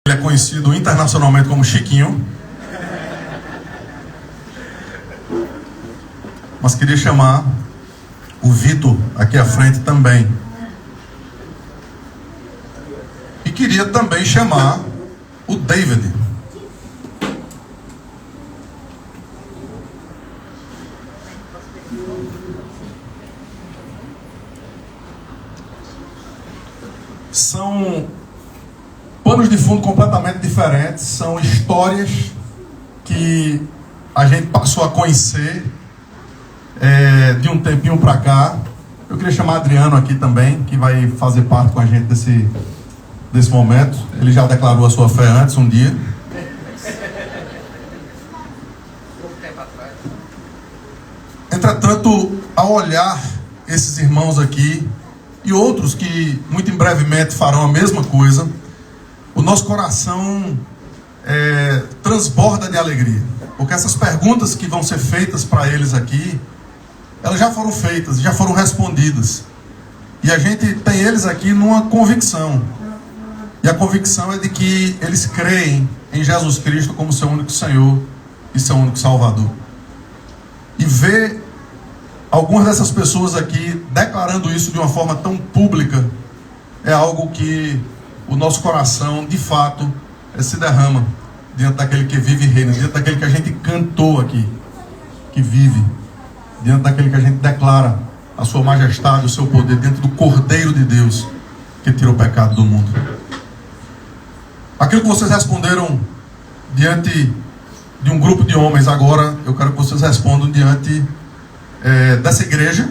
Ele é conhecido internacionalmente como Chiquinho. Mas queria chamar o Vitor aqui à frente também. E queria também chamar o David. São panos de fundo completamente diferentes, são histórias que a gente passou a conhecer de um tempinho para cá. Eu queria chamar Adriano aqui também, que vai fazer parte com a gente desse momento. Ele já declarou a sua fé antes, um dia. Entretanto, ao olhar esses irmãos aqui e outros que muito em brevemente farão a mesma coisa, o nosso coração transborda de alegria, porque essas perguntas que vão ser feitas para eles aqui, elas já foram feitas, já foram respondidas, e a gente tem eles aqui numa convicção, e a convicção é de que eles creem em Jesus Cristo como seu único Senhor e seu único Salvador. E ver algumas dessas pessoas aqui declarando isso de uma forma tão pública é algo que o nosso coração, de fato, se derrama diante daquele que vive e reina, diante daquele que a gente cantou aqui, que vive, diante daquele que a gente declara a sua majestade, o seu poder, diante do Cordeiro de Deus que tira o pecado do mundo. Aquilo que vocês responderam diante de um grupo de homens, agora eu quero que vocês respondam diante dessa igreja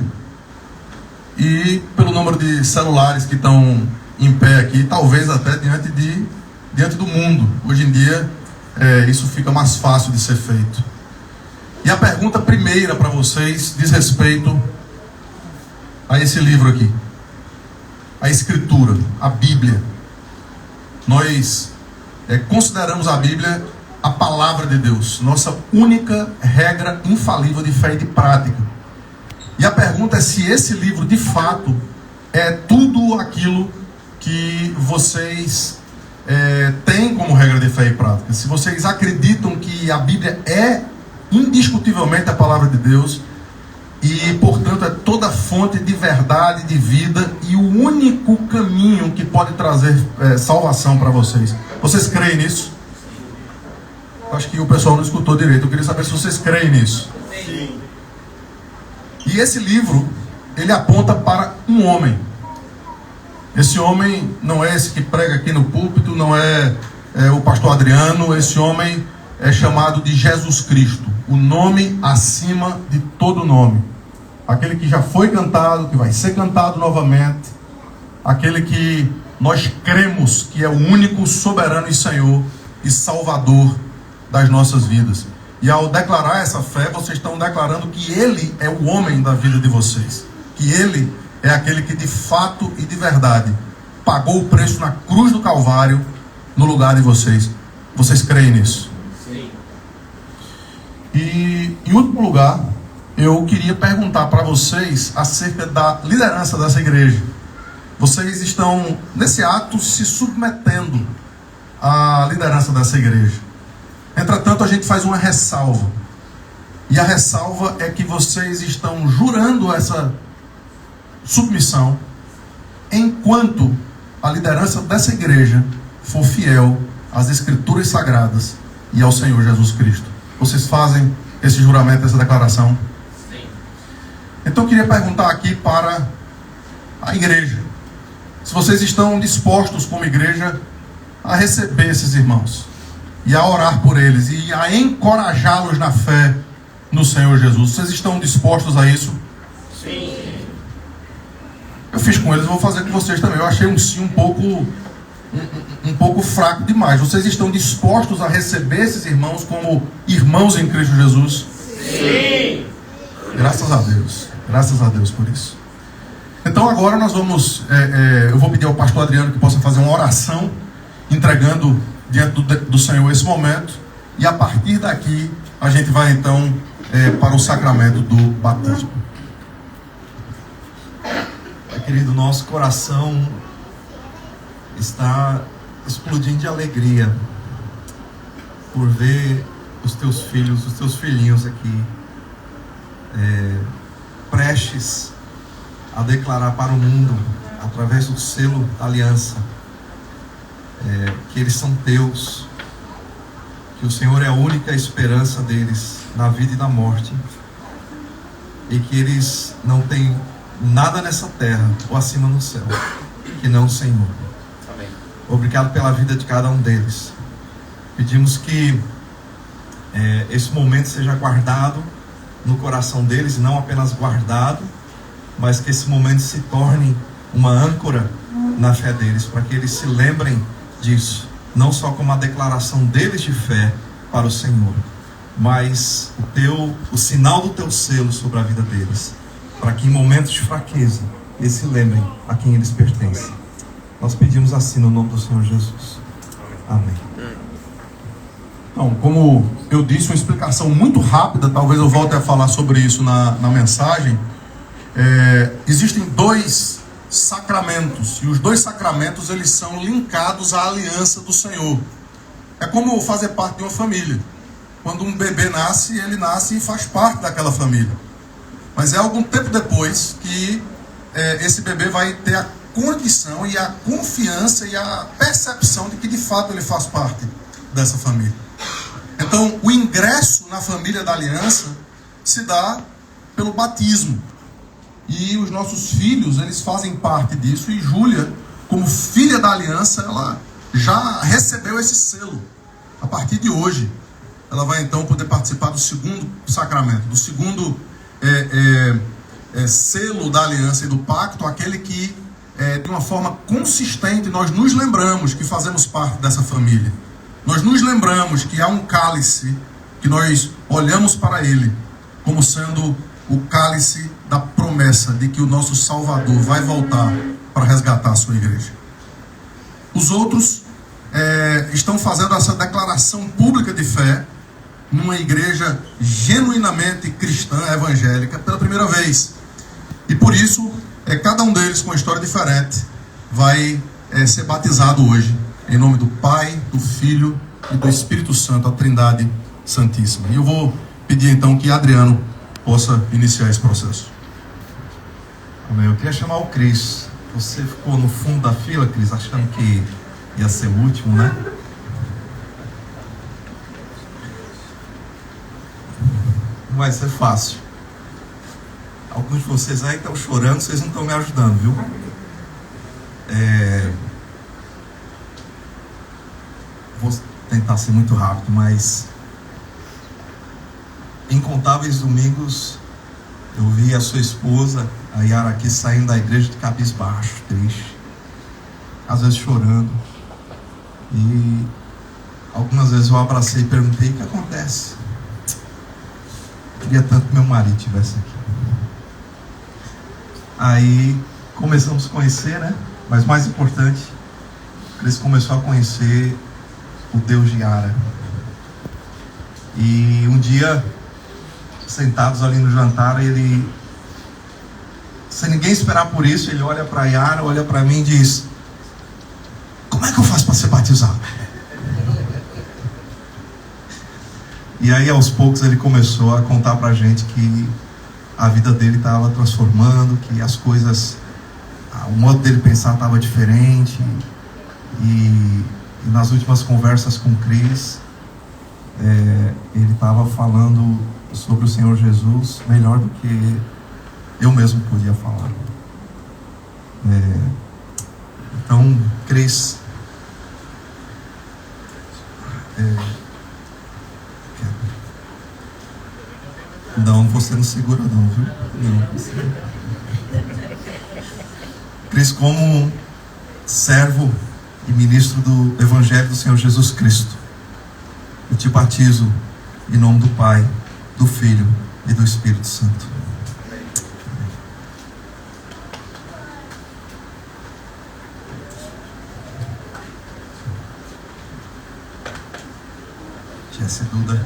e pelo número de celulares que estão em pé aqui, talvez até diante do mundo. Hoje em dia isso fica mais fácil de ser feito. E a pergunta primeira para vocês diz respeito a esse livro aqui, a Escritura, a Bíblia. Nós consideramos a Bíblia a palavra de Deus, nossa única regra infalível de fé e de prática. E a pergunta é se esse livro de fato é tudo aquilo que vocês têm como regra de fé e prática. Se vocês acreditam que a Bíblia é indiscutivelmente a palavra de Deus e, portanto, é toda fonte de verdade, de vida e o único caminho que pode trazer salvação para vocês. Vocês creem nisso? Acho que o pessoal não escutou direito. Eu queria saber se vocês creem nisso. Sim. E esse livro, ele aponta para um homem. Esse homem não é esse que prega aqui no púlpito, não é o pastor Adriano. Esse homem é chamado de Jesus Cristo, o nome acima de todo nome. Aquele que já foi cantado, que vai ser cantado novamente, aquele que nós cremos que é o único soberano e Senhor e Salvador das nossas vidas. E ao declarar essa fé, vocês estão declarando que Ele é o homem da vida de vocês, que Ele é aquele que de fato e de verdade pagou o preço na cruz do Calvário no lugar de vocês. Vocês creem nisso? Sim. E em último lugar, eu queria perguntar para vocês acerca da liderança dessa igreja. Vocês estão nesse ato se submetendo à liderança dessa igreja. Entretanto, a gente faz uma ressalva. E a ressalva é que vocês estão jurando essa submissão enquanto a liderança dessa igreja for fiel às Escrituras Sagradas e ao Senhor Jesus Cristo. Vocês fazem esse juramento, essa declaração? Sim. Então eu queria perguntar aqui para a igreja, se vocês estão dispostos como igreja a receber esses irmãos e a orar por eles e a encorajá-los na fé no Senhor Jesus. Vocês estão dispostos a isso? Sim. Eu fiz com eles, vou fazer com vocês também. Eu achei um sim um pouco fraco demais. Vocês estão dispostos a receber esses irmãos como irmãos em Cristo Jesus? Sim. Graças a Deus. Graças a Deus por isso. Então agora nós vamos... eu vou pedir ao pastor Adriano que possa fazer uma oração entregando diante do Senhor esse momento, e a partir daqui a gente vai então para o sacramento do batismo. Querido, nosso coração está explodindo de alegria por ver os teus filhos, os teus filhinhos aqui, prestes a declarar para o mundo, através do selo da aliança, que eles são teus, que o Senhor é a única esperança deles na vida e na morte, e que eles não têm nada nessa terra ou acima no céu que não o Senhor. Amém. Obrigado pela vida de cada um deles. Pedimos que esse momento seja guardado no coração deles, não apenas guardado, mas que esse momento se torne uma âncora na fé deles, para que eles se lembrem disso, não só como a declaração deles de fé para o Senhor, mas o sinal do teu selo sobre a vida deles, para que em momentos de fraqueza eles se lembrem a quem eles pertencem. Nós pedimos assim no nome do Senhor Jesus. Amém. Então, como eu disse, uma explicação muito rápida, talvez eu volte a falar sobre isso na mensagem. Existem 2 sacramentos, e os 2 sacramentos eles são linkados à aliança do Senhor. É como fazer parte de uma família. Quando um bebê nasce, ele nasce e faz parte daquela família. Mas é algum tempo depois que esse bebê vai ter a condição e a confiança e a percepção de que de fato ele faz parte dessa família. Então, o ingresso na família da aliança se dá pelo batismo. E os nossos filhos, eles fazem parte disso. E Júlia, como filha da aliança, ela já recebeu esse selo. A partir de hoje, ela vai então poder participar do segundo sacramento, do segundo selo da aliança e do pacto, aquele que, de uma forma consistente, nós nos lembramos que fazemos parte dessa família. Nós nos lembramos que há um cálice que nós olhamos para ele como sendo o cálice da promessa de que o nosso Salvador vai voltar para resgatar a sua igreja. Os outros estão fazendo essa declaração pública de fé numa igreja genuinamente cristã, evangélica, pela primeira vez. E por isso, cada um deles com uma história diferente vai ser batizado hoje, em nome do Pai, do Filho e do Espírito Santo, a Trindade Santíssima. E eu vou pedir então que Adriano possa iniciar esse processo. Amém. Eu queria chamar o Cris. Você ficou no fundo da fila, Cris, achando que ia ser o último, né? Não vai ser fácil. Alguns de vocês aí estão chorando, vocês não estão me ajudando, viu? Vou tentar ser muito rápido, mas incontáveis domingos eu vi a sua esposa, a Yara, aqui saindo da igreja de cabisbaixo, triste, às vezes chorando, e algumas vezes eu abracei e perguntei: o que acontece? Queria tanto que meu marido estivesse aqui. Aí começamos a conhecer, né? Mas mais importante, eles começaram a conhecer o Deus de Yara. E um dia, sentados ali no jantar, ele, sem ninguém esperar por isso, ele olha para Yara, olha para mim e diz: como é que eu faço para ser batizado? E aí aos poucos ele começou a contar para a gente que a vida dele estava transformando, que as coisas, o modo dele pensar estava diferente. E nas últimas conversas com o Cris, ele estava falando sobre o Senhor Jesus melhor do que eu mesmo podia falar. Então, Cris, não, você não segura não, viu? Não, você... Cris, como servo e ministro do Evangelho do Senhor Jesus Cristo, eu te batizo em nome do Pai, do Filho e do Espírito Santo. Jesse e Duda,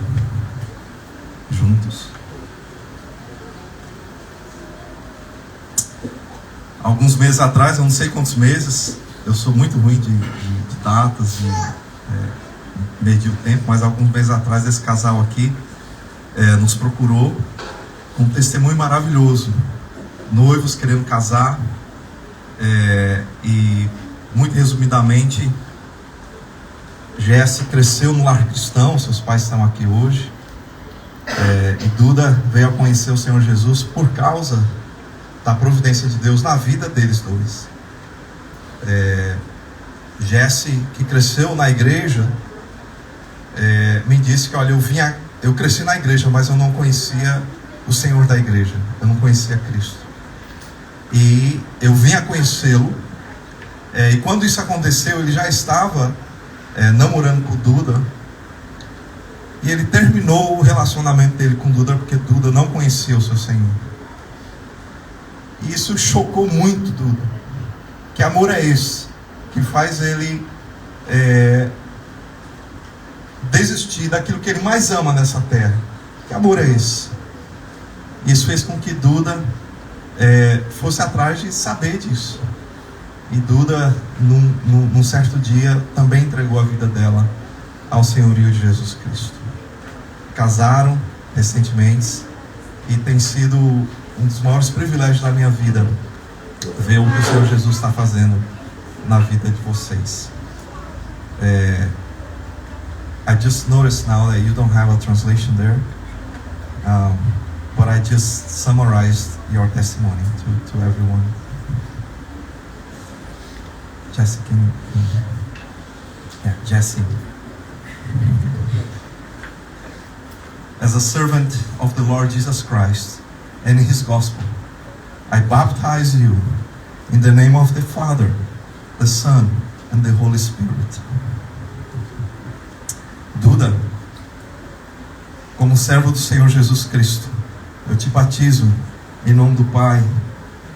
juntos. Alguns meses atrás, eu não sei quantos meses, Eu sou muito ruim de datas, de medir o tempo, mas alguns meses atrás esse casal aqui nos procurou com um testemunho maravilhoso. Noivos querendo casar, e muito resumidamente, Jesse cresceu no lar cristão, seus pais estão aqui hoje, e Duda veio a conhecer o Senhor Jesus por causa da providência de Deus na vida deles dois. Jesse, que cresceu na igreja, me disse que, olha, eu cresci na igreja, mas eu não conhecia o Senhor da igreja, eu não conhecia Cristo. E eu vim a conhecê-lo, e quando isso aconteceu, ele já estava namorando com Duda, e ele terminou o relacionamento dele com Duda porque Duda não conhecia o seu Senhor. E isso chocou muito Duda. Que amor é esse que faz ele desistir daquilo que ele mais ama nessa terra? Que amor é esse? Isso fez com que Duda fosse atrás de saber disso. E Duda, num certo dia, também entregou a vida dela ao senhorio de Jesus Cristo. Casaram recentemente, e tem sido um dos maiores privilégios da minha vida ver o que o Senhor Jesus está fazendo na vida de vocês. I just noticed now that you don't have a translation there, but I just summarized your testimony to everyone. Jesse, Jesse. As a servant of the Lord Jesus Christ and His gospel, I baptize you in the name of the Father, the Son, and the Holy Spirit. Duda, como servo do Senhor Jesus Cristo, eu te batizo em nome do Pai,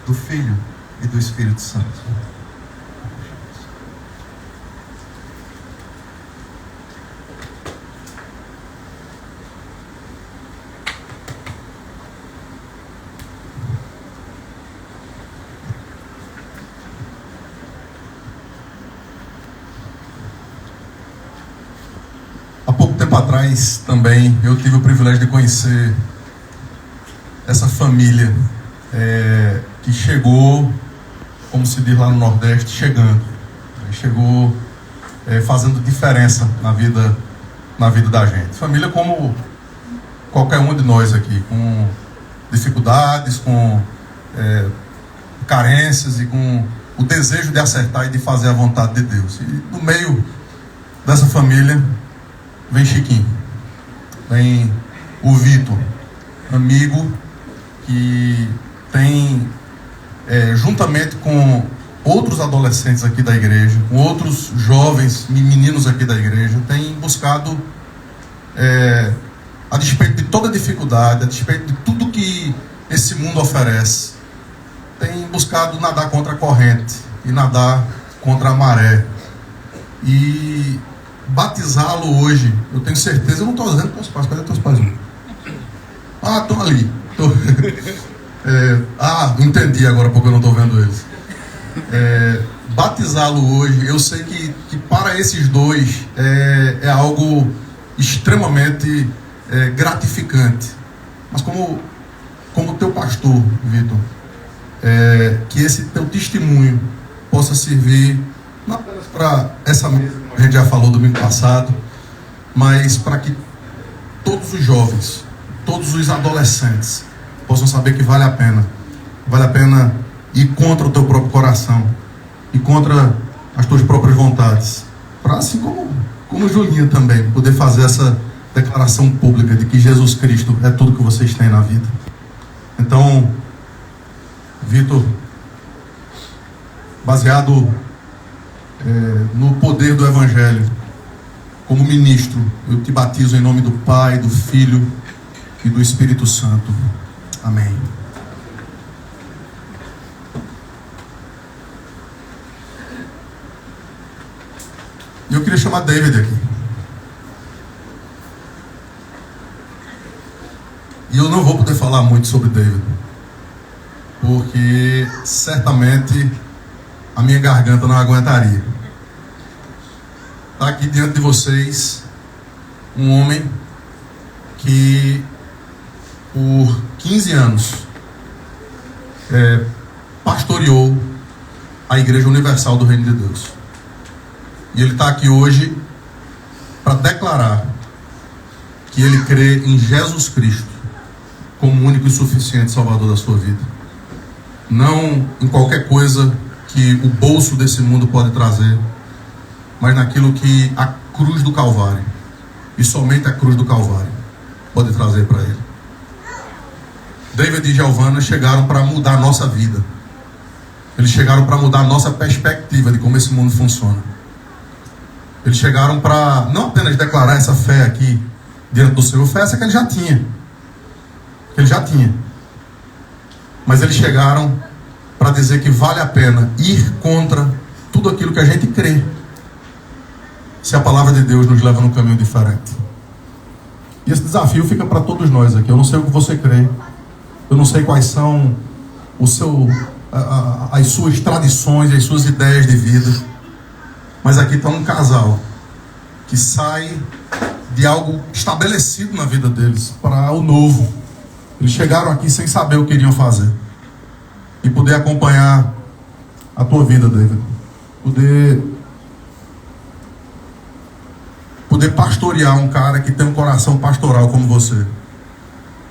do Filho e do Espírito Santo. Há pouco tempo atrás também eu tive o privilégio de conhecer essa família que chegou, como se diz lá no Nordeste, chegando. Chegou fazendo diferença na vida da gente. Família como qualquer um de nós aqui, com dificuldades, com carências e com o desejo de acertar e de fazer a vontade de Deus. E no meio dessa família vem Chiquinho, vem o Vitor, amigo que tem, juntamente com outros adolescentes aqui da igreja, com outros jovens, meninos aqui da igreja, tem buscado, a despeito de toda dificuldade, a despeito de tudo que esse mundo oferece, tem buscado nadar contra a corrente e nadar contra a maré. E batizá-lo hoje, eu tenho certeza, eu não estou dizendo teus pais, cadê teus pais? Estão ali. Entendi agora porque eu não estou vendo eles. Batizá-lo hoje, eu sei que para esses dois é algo extremamente gratificante. Mas como teu pastor, Vitor, que esse teu testemunho possa servir não apenas para essa mesa, a gente já falou domingo passado, mas para que todos os jovens, todos os adolescentes possam saber que vale a pena ir contra o teu próprio coração e contra as tuas próprias vontades, para assim como Julinha também poder fazer essa declaração pública de que Jesus Cristo é tudo que vocês têm na vida. Então, Vitor, baseado no poder do Evangelho, como ministro, eu te batizo em nome do Pai, do Filho e do Espírito Santo. Amém. E eu queria chamar David aqui. E eu não vou poder falar muito sobre David, porque certamente a minha garganta não aguentaria. Está aqui diante de vocês um homem que por 15 anos pastoreou a Igreja Universal do Reino de Deus. E ele está aqui hoje para declarar que ele crê em Jesus Cristo como o único e suficiente Salvador da sua vida. Não em qualquer coisa que o bolso desse mundo pode trazer, mas naquilo que a cruz do Calvário, e somente a cruz do Calvário, pode trazer para ele. David e Giovanna chegaram para mudar a nossa vida. Eles chegaram para mudar a nossa perspectiva de como esse mundo funciona. Eles chegaram para não apenas declarar essa fé aqui diante do Senhor, fé essa que ele já tinha. Mas eles chegaram para dizer que vale a pena ir contra tudo aquilo que a gente crê, se a palavra de Deus nos leva num caminho diferente. E esse desafio fica para todos nós aqui. Eu não sei o que você crê, eu não sei quais são as suas tradições, as suas ideias de vida, mas aqui está um casal que sai de algo estabelecido na vida deles para o novo. Eles chegaram aqui sem saber o que iriam fazer, e poder acompanhar a tua vida, David, poder pastorear um cara que tem um coração pastoral como você,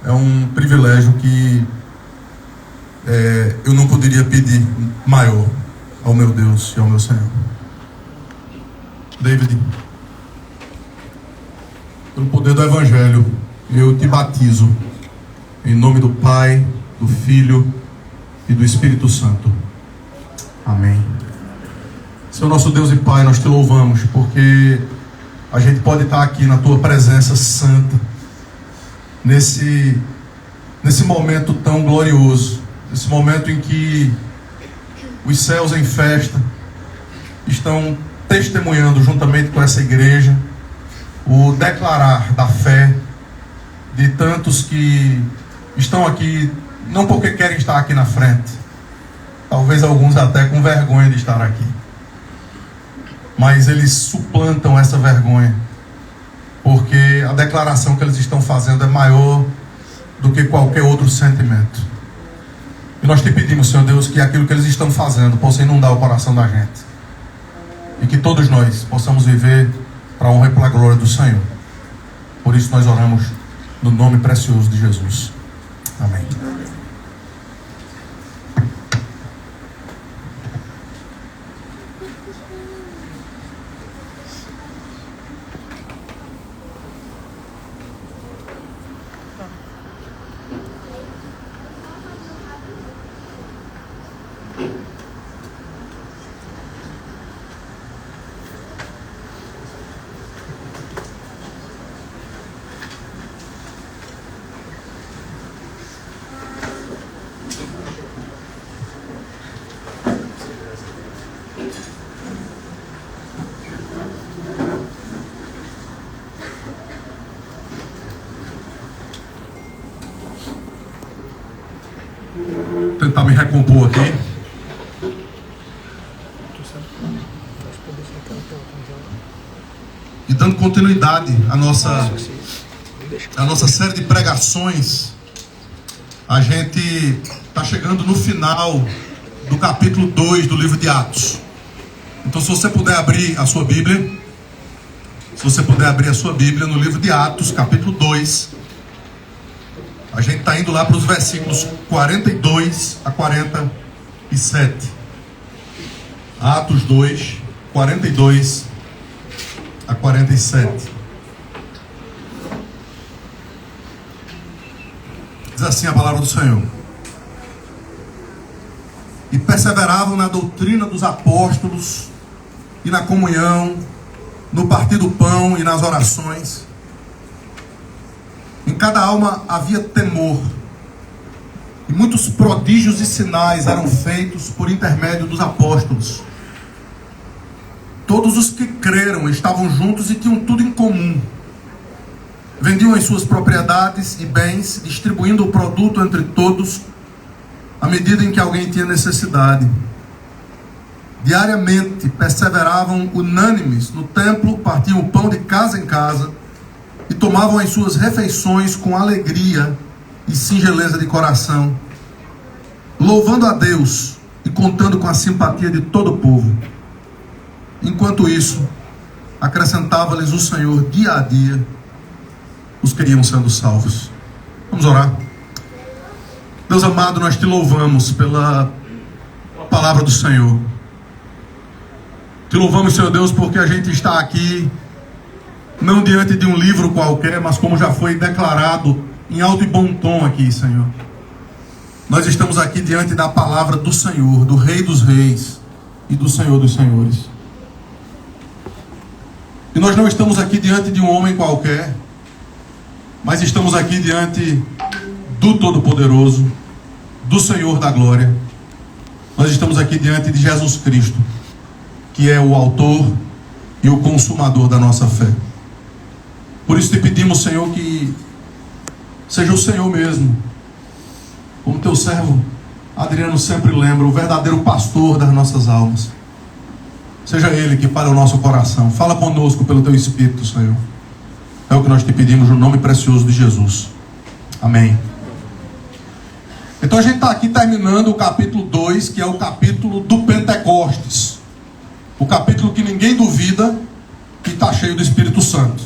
é um privilégio que eu não poderia pedir maior ao meu Deus e ao meu Senhor. David, pelo poder do Evangelho, eu te batizo em nome do Pai, do Filho e do Espírito Santo. Amém. Senhor nosso Deus e Pai, nós te louvamos porque a gente pode estar aqui na tua presença santa, nesse momento tão glorioso, nesse momento em que os céus em festa estão testemunhando juntamente com essa igreja o declarar da fé de tantos que estão aqui não porque querem estar aqui na frente, talvez alguns até com vergonha de estar aqui, mas eles suplantam essa vergonha, porque a declaração que eles estão fazendo é maior do que qualquer outro sentimento. E nós te pedimos, Senhor Deus, que aquilo que eles estão fazendo possa inundar o coração da gente, e que todos nós possamos viver para a honra e para a glória do Senhor. Por isso nós oramos no nome precioso de Jesus. Amém. Tentar me recompor aqui. E dando continuidade à nossa série de pregações, a gente está chegando no final do capítulo 2 do livro de Atos. Então, se você puder abrir a sua Bíblia, no livro de Atos, capítulo 2, a gente está indo lá para os versículos 42 a 47. Atos 2, 42 a 47. Diz assim a palavra do Senhor: E perseveravam na doutrina dos apóstolos, e na comunhão, no partir do pão e nas orações. Em cada alma havia temor, e muitos prodígios e sinais eram feitos por intermédio dos apóstolos. Todos os que creram estavam juntos e tinham tudo em comum. Vendiam as suas propriedades e bens, distribuindo o produto entre todos, à medida em que alguém tinha necessidade. diariamente perseveravam unânimes no templo, partiam o pão de casa em casa e tomavam as suas refeições com alegria e singeleza de coração, louvando a Deus e contando com a simpatia de todo o povo. Enquanto isso, acrescentava-lhes o Senhor dia a dia os que iam sendo salvos. Vamos orar. Deus amado, nós te louvamos pela palavra do Senhor. Te louvamos, Senhor Deus, porque a gente está aqui não diante de um livro qualquer, mas como já foi declarado em alto e bom tom aqui, Senhor. Nós estamos aqui diante da palavra do Senhor, do Rei dos Reis e do Senhor dos Senhores. E nós não estamos aqui diante de um homem qualquer, mas estamos aqui diante do Todo-Poderoso, do Senhor da Glória. Nós estamos aqui diante de Jesus Cristo, que é o autor e o consumador da nossa fé. Por isso te pedimos, Senhor, que seja o Senhor mesmo, como teu servo Adriano sempre lembra, o verdadeiro pastor das nossas almas. Seja Ele que fale o nosso coração. Fala conosco pelo teu Espírito, Senhor. É o que nós te pedimos no nome precioso de Jesus. Amém. Então a gente está aqui terminando o capítulo 2, que é o capítulo do Pentecostes. O capítulo que ninguém duvida que está cheio do Espírito Santo.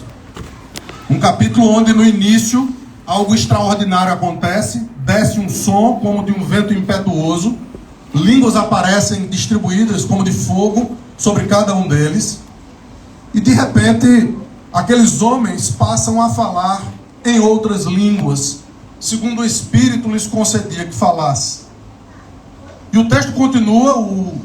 Um capítulo onde no início algo extraordinário acontece, desce um som como de um vento impetuoso, línguas aparecem distribuídas como de fogo sobre cada um deles, e de repente aqueles homens passam a falar em outras línguas, segundo o Espírito lhes concedia que falasse. E o texto continua, o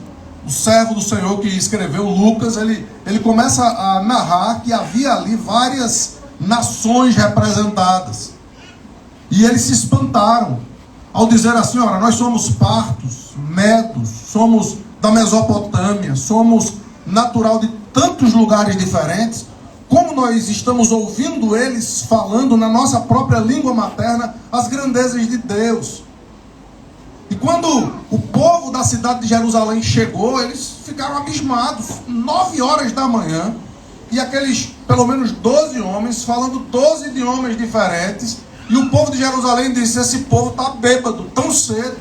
servo do Senhor que escreveu, Lucas, ele começa a narrar que havia ali várias nações representadas. E eles se espantaram ao dizer assim: ora, nós somos partos, medos, somos da Mesopotâmia, somos natural de tantos lugares diferentes. Como nós estamos ouvindo eles falando na nossa própria língua materna as grandezas de Deus. E quando o povo da cidade de Jerusalém chegou, eles ficaram abismados. 9 horas da manhã, e aqueles pelo menos 12 homens falando 12 idiomas diferentes. E o povo de Jerusalém disse: esse povo está bêbado tão cedo,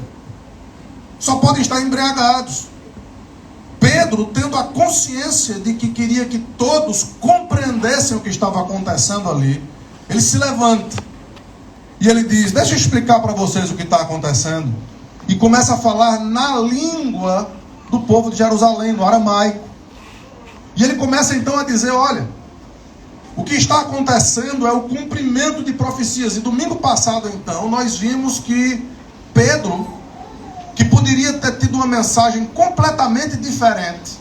só podem estar embriagados. Pedro, tendo a consciência de que queria que todos compreendessem o que estava acontecendo ali, ele se levanta e ele diz: deixa eu explicar para vocês o que está acontecendo. E começa a falar na língua do povo de Jerusalém, no aramaico. E ele começa então a dizer: olha, o que está acontecendo é o cumprimento de profecias. E domingo passado então nós vimos que Pedro, que poderia ter tido uma mensagem completamente diferente,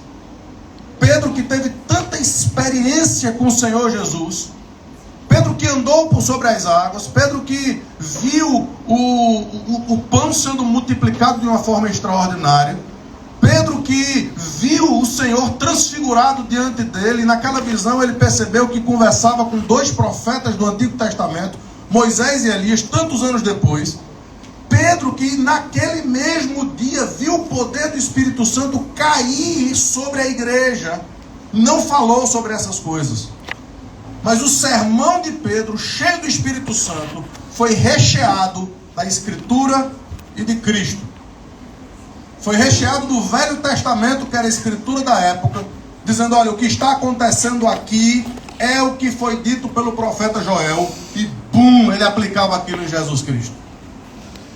Pedro que teve tanta experiência com o Senhor Jesus, Pedro que andou por sobre as águas, Pedro que viu o pão sendo multiplicado de uma forma extraordinária, Pedro que viu o Senhor transfigurado diante dele, e naquela visão ele percebeu que conversava com 2 profetas do Antigo Testamento, Moisés e Elias, tantos anos depois. Pedro que naquele mesmo dia viu o poder do Espírito Santo cair sobre a igreja, não falou sobre essas coisas. Mas o sermão de Pedro, cheio do Espírito Santo, foi recheado da Escritura e de Cristo. Foi recheado do Velho Testamento, que era a Escritura da época, dizendo: olha, o que está acontecendo aqui é o que foi dito pelo profeta Joel. E bum, ele aplicava aquilo em Jesus Cristo.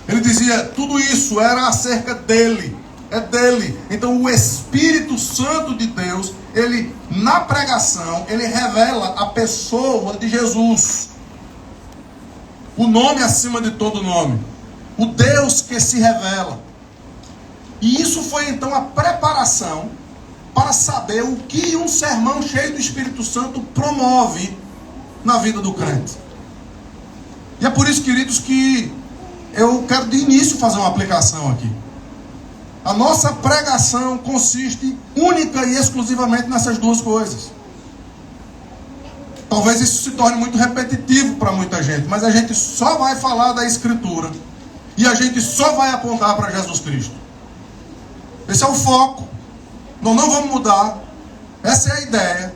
Ele dizia: tudo isso era acerca dele, é dele. Então o Espírito Santo de Deus, ele na pregação, ele revela a pessoa de Jesus, o nome acima de todo nome, o Deus que se revela. E isso foi então a preparação para saber o que um sermão cheio do Espírito Santo promove na vida do crente. E é por isso, queridos, que eu quero de início fazer uma aplicação aqui. A nossa pregação consiste única e exclusivamente nessas 2 coisas. Talvez isso se torne muito repetitivo para muita gente, mas a gente só vai falar da Escritura e a gente só vai apontar para Jesus Cristo. Esse é o foco. Nós não vamos mudar. Essa é a ideia.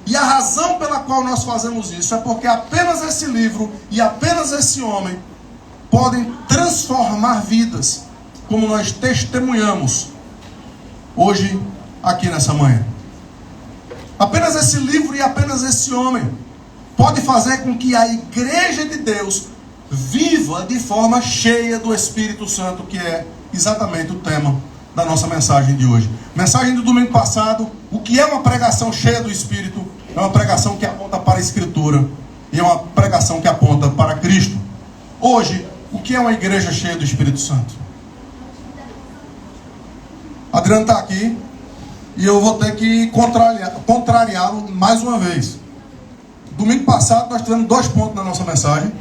E a razão pela qual nós fazemos isso é porque apenas esse livro e apenas esse homem podem transformar vidas, como nós testemunhamos hoje aqui nessa manhã. Apenas esse livro e apenas esse homem pode fazer com que a igreja de Deus viva de forma cheia do Espírito Santo, que é exatamente o tema da nossa mensagem de hoje. Mensagem do domingo passado: o que é uma pregação cheia do Espírito? É uma pregação que aponta para a Escritura e é uma pregação que aponta para Cristo. Hoje, o que é uma igreja cheia do Espírito Santo? Adriano está aqui e eu vou ter que contrariá-lo mais uma vez. Domingo passado nós tivemos 2 pontos na nossa mensagem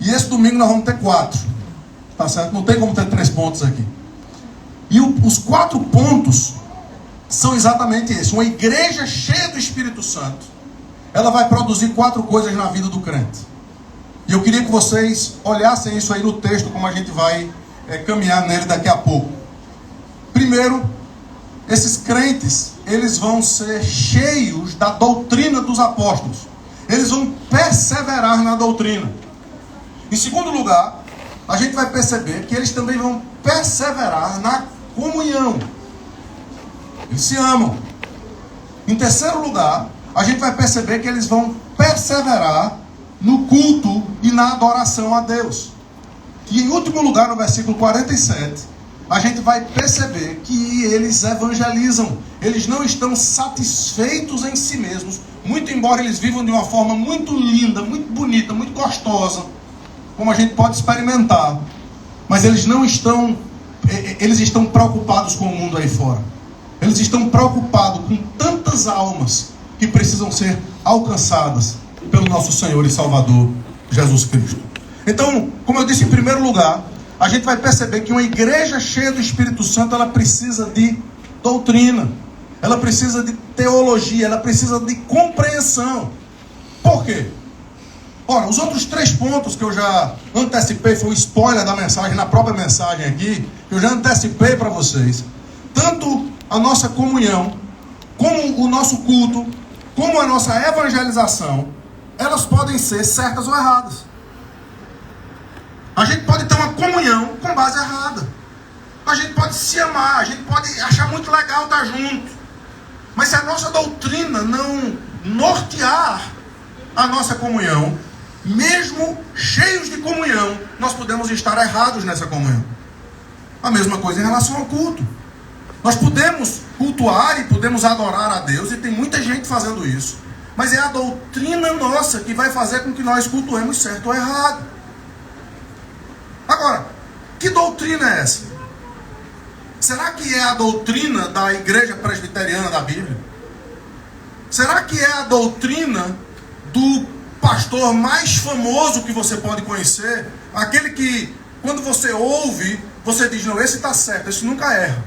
e esse domingo nós vamos ter 4. Tá certo? Não tem como ter 3 pontos aqui. E os 4 pontos são exatamente esses. Uma igreja cheia do Espírito Santo, ela vai produzir 4 coisas na vida do crente. E eu queria que vocês olhassem isso aí no texto, como a gente vai caminhar nele daqui a pouco. Primeiro, esses crentes, eles vão ser cheios da doutrina dos apóstolos. Eles vão perseverar na doutrina. Em segundo lugar, a gente vai perceber que eles também vão perseverar na comunhão. Eles se amam. Em terceiro lugar, a gente vai perceber que eles vão perseverar no culto e na adoração a Deus. E em último lugar, no versículo 47, a gente vai perceber que eles evangelizam. Eles não estão satisfeitos em si mesmos, muito embora eles vivam de uma forma muito linda, muito bonita, muito gostosa, como a gente pode experimentar. Mas eles não estão, eles estão preocupados com o mundo aí fora. Eles estão preocupados com tantas almas que precisam ser alcançadas pelo nosso Senhor e Salvador Jesus Cristo. Então, como eu disse, em primeiro lugar, a gente vai perceber que uma igreja cheia do Espírito Santo, ela precisa de doutrina, ela precisa de teologia, ela precisa de compreensão. Por quê? Ora, os outros 3 pontos que eu já antecipei, foi o spoiler da mensagem, na própria mensagem aqui, eu já antecipei para vocês. Tanto a nossa comunhão, como o nosso culto, como a nossa evangelização, elas podem ser certas ou erradas. A gente pode ter uma comunhão com base errada. A gente pode se amar, a gente pode achar muito legal estar junto. Mas se a nossa doutrina não nortear a nossa comunhão, mesmo cheios de comunhão, nós podemos estar errados nessa comunhão. A mesma coisa em relação ao culto. Nós podemos cultuar e podemos adorar a Deus, e tem muita gente fazendo isso. Mas é a doutrina nossa que vai fazer com que nós cultuemos certo ou errado. Agora, que doutrina é essa? Será que é a doutrina da igreja presbiteriana da Bíblia? Será que é a doutrina do pastor mais famoso que você pode conhecer? Aquele que, quando você ouve, você diz, não, esse está certo, esse nunca erra.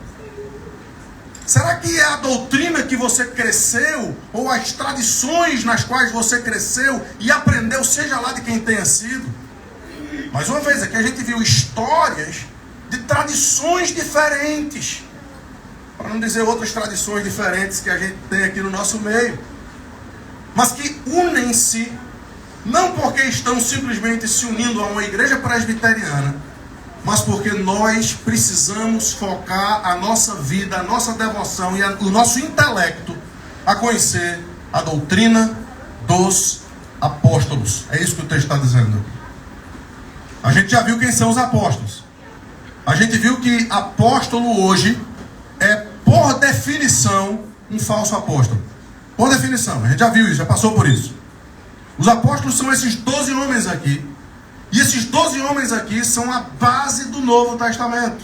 Será que é a doutrina que você cresceu, ou as tradições nas quais você cresceu e aprendeu, seja lá de quem tenha sido? Mais uma vez, aqui a gente viu histórias de tradições diferentes, para não dizer outras tradições diferentes que a gente tem aqui no nosso meio, mas que unem-se, não porque estão simplesmente se unindo a uma igreja presbiteriana, mas porque nós precisamos focar a nossa vida, a nossa devoção e o nosso intelecto a conhecer a doutrina dos apóstolos. É isso que o texto está dizendo. A gente já viu quem são os apóstolos. A gente viu que apóstolo hoje é, por definição, um falso apóstolo. Por definição, a gente já viu isso, já passou por isso. Os apóstolos são esses 12 homens aqui. E esses 12 homens aqui são a base do Novo Testamento.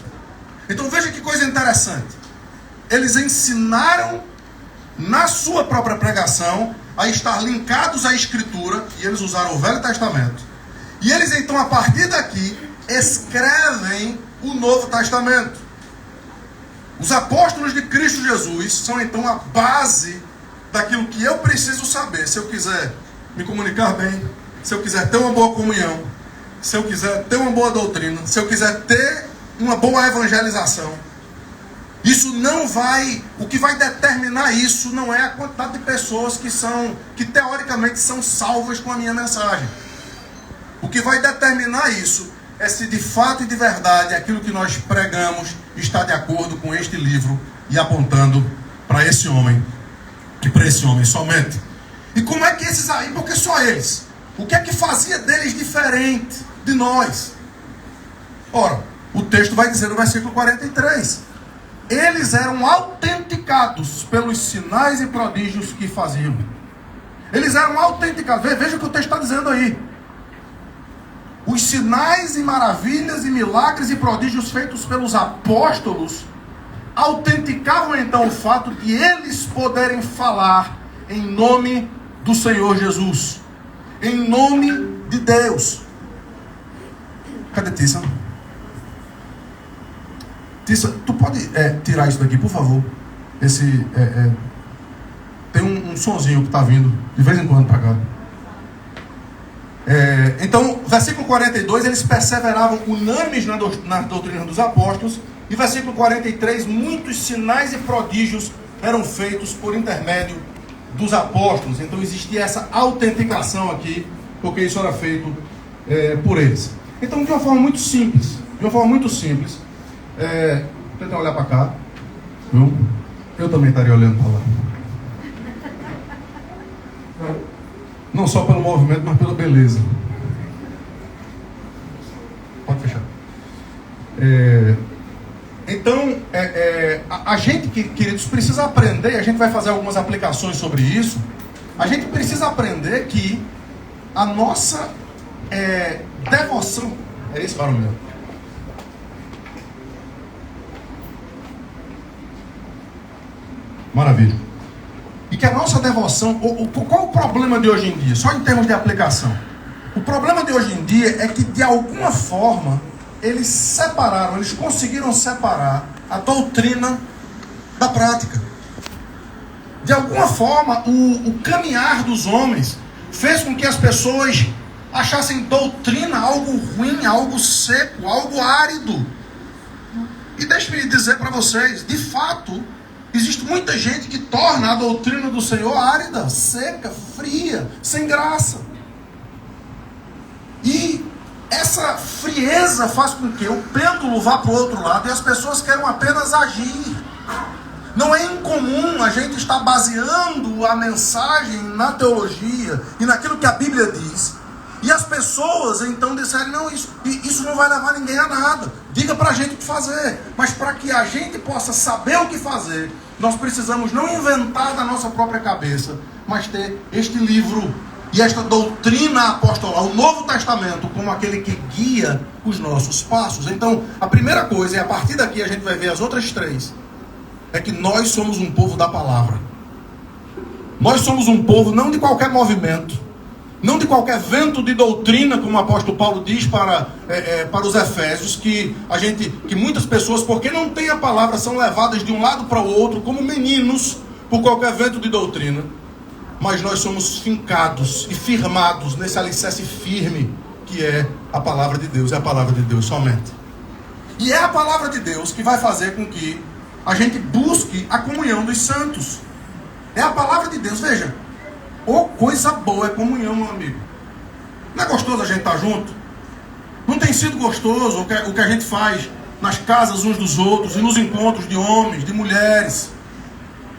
Então veja que coisa interessante. Eles ensinaram na sua própria pregação a estar linkados à Escritura, e eles usaram o Velho Testamento. E eles então, a partir daqui, escrevem o Novo Testamento. Os apóstolos de Cristo Jesus são então a base daquilo que eu preciso saber, se eu quiser me comunicar bem, se eu quiser ter uma boa comunhão, se eu quiser ter uma boa doutrina, se eu quiser ter uma boa evangelização. Isso não vai... O que vai determinar isso não é a quantidade de pessoas que teoricamente são salvas com a minha mensagem. O que vai determinar isso é se de fato e de verdade aquilo que nós pregamos está de acordo com este livro e apontando para esse homem e para esse homem somente. E como é que esses aí, porque só eles, o que é que fazia deles diferente de nós? Ora, o texto vai dizer no versículo 43, eles eram autenticados pelos sinais e prodígios que faziam. Eles eram autenticados, veja o que o texto está dizendo aí. Os sinais e maravilhas e milagres e prodígios feitos pelos apóstolos autenticavam então o fato de eles poderem falar em nome do Senhor Jesus, em nome de Deus. Cadê Tissa? Tissa, tu pode tirar isso daqui, por favor? Tem um sonzinho que está vindo de vez em quando para cá. Então, versículo 42, eles perseveravam unânimes na doutrina dos apóstolos. E versículo 43, muitos sinais e prodígios eram feitos por intermédio dos apóstolos. Então existia essa autenticação aqui, porque isso era feito por eles. Então, de uma forma muito simples, tenta olhar para cá, viu? Eu também estaria olhando para lá. Não só pelo movimento, mas pela beleza. Pode fechar. Então, a gente, queridos, precisa aprender, a gente vai fazer algumas aplicações sobre isso. A gente precisa aprender que a nossa devoção... É isso, barulho meu? Maravilha. E que a nossa devoção... Qual o problema de hoje em dia? Só em termos de aplicação. O problema de hoje em dia é que, de alguma forma, eles conseguiram separar a doutrina da prática. De alguma forma, o caminhar dos homens fez com que as pessoas achassem doutrina algo ruim, algo seco, algo árido. E deixe-me dizer para vocês, de fato, existe muita gente que torna a doutrina do Senhor árida, seca, fria, sem graça. E essa frieza faz com que o pêndulo vá para o outro lado e as pessoas queiram apenas agir. Não é incomum a gente estar baseando a mensagem na teologia e naquilo que a Bíblia diz, e as pessoas então disserem, não, isso não vai levar ninguém a nada, diga para a gente o que fazer. Mas para que a gente possa saber o que fazer, nós precisamos não inventar da nossa própria cabeça, mas ter este livro e esta doutrina apostolar, o Novo Testamento, como aquele que guia os nossos passos. Então, a primeira coisa, e a partir daqui a gente vai ver as outras três, é que nós somos um povo da palavra. Nós somos um povo não de qualquer movimento, não de qualquer vento de doutrina, como o apóstolo Paulo diz para os Efésios, que muitas pessoas, porque não têm a palavra, são levadas de um lado para o outro, como meninos, por qualquer vento de doutrina. Mas nós somos fincados e firmados nesse alicerce firme, que é a palavra de Deus, é a palavra de Deus somente. E é a palavra de Deus que vai fazer com que a gente busque a comunhão dos santos. É a palavra de Deus, veja. Coisa boa é comunhão, meu amigo. Não é gostoso a gente estar junto? Não tem sido gostoso o que a gente faz nas casas uns dos outros e nos encontros de homens, de mulheres?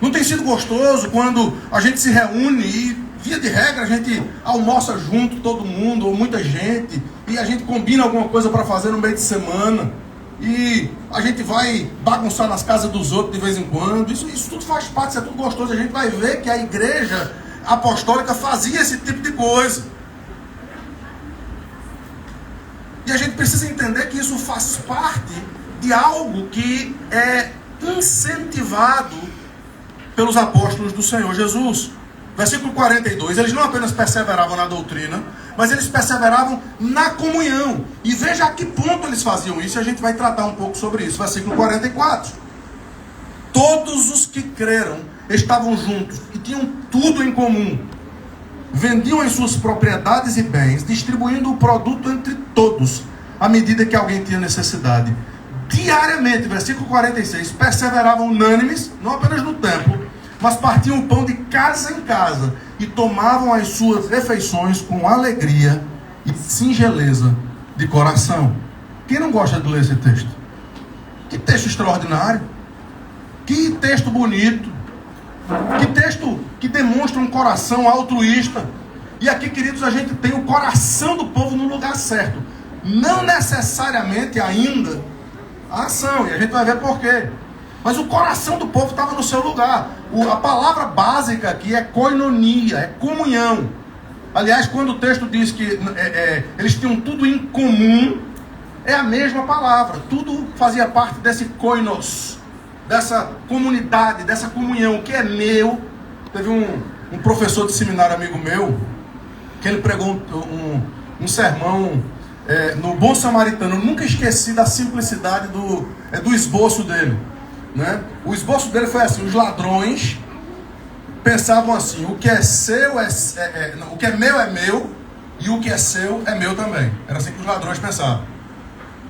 Não tem sido gostoso quando a gente se reúne e, via de regra, a gente almoça junto, todo mundo, ou muita gente, e a gente combina alguma coisa para fazer no meio de semana, e a gente vai bagunçar nas casas dos outros de vez em quando. Isso tudo faz parte, isso é tudo gostoso. A gente vai ver que a igreja apostólica fazia esse tipo de coisa. E a gente precisa entender que isso faz parte de algo que é incentivado pelos apóstolos do Senhor Jesus. Versículo 42, eles não apenas perseveravam na doutrina, mas eles perseveravam na comunhão. E veja a que ponto eles faziam isso, e a gente vai tratar um pouco sobre isso. Versículo 44. Todos os que creram estavam juntos e tinham tudo em comum. Vendiam as suas propriedades e bens, distribuindo o produto entre todos, à medida que alguém tinha necessidade. diariamente, versículo 46, perseveravam unânimes, não apenas no templo, mas partiam o pão de casa em casa e tomavam as suas refeições com alegria e singeleza de coração. Quem não gosta de ler esse texto? Que texto extraordinário! Que texto bonito! Que texto que demonstra um coração altruísta. E aqui, queridos, a gente tem o coração do povo no lugar certo. Não necessariamente ainda a ação, e a gente vai ver por quê. Mas o coração do povo estava no seu lugar. A palavra básica aqui é koinonia, é comunhão. Aliás, quando o texto diz que eles tinham tudo em comum, é a mesma palavra. Tudo fazia parte desse koinos, dessa comunidade, dessa comunhão. O que é meu? Teve um professor de seminário amigo meu, que ele pregou um sermão no Bom Samaritano. Eu nunca esqueci da simplicidade do esboço dele, né? O esboço dele foi assim: os ladrões pensavam assim: o que é seu o que é meu, e o que é seu é meu também. Era assim que os ladrões pensavam.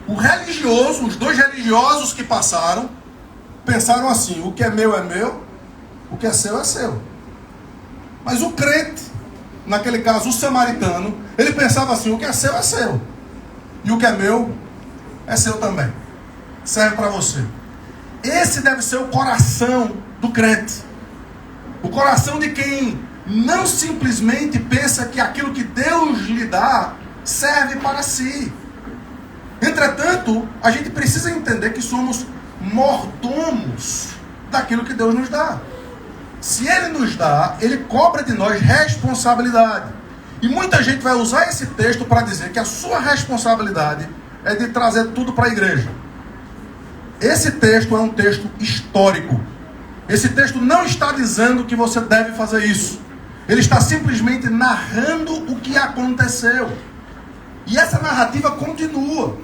O religioso, os dois religiosos que passaram, pensaram assim: o que é meu, o que é seu. Mas o crente, naquele caso o samaritano, ele pensava assim: o que é seu, e o que é meu é seu também, serve para você. Esse deve ser o coração do crente, o coração de quem não simplesmente pensa que aquilo que Deus lhe dá serve para si. Entretanto, a gente precisa entender que somos mordomos daquilo que Deus nos dá. Se Ele nos dá, Ele cobra de nós responsabilidade. E muita gente vai usar esse texto para dizer que a sua responsabilidade é de trazer tudo para a igreja. Esse texto é um texto histórico. Esse texto não está dizendo que você deve fazer isso. Ele está simplesmente narrando o que aconteceu. E essa narrativa continua.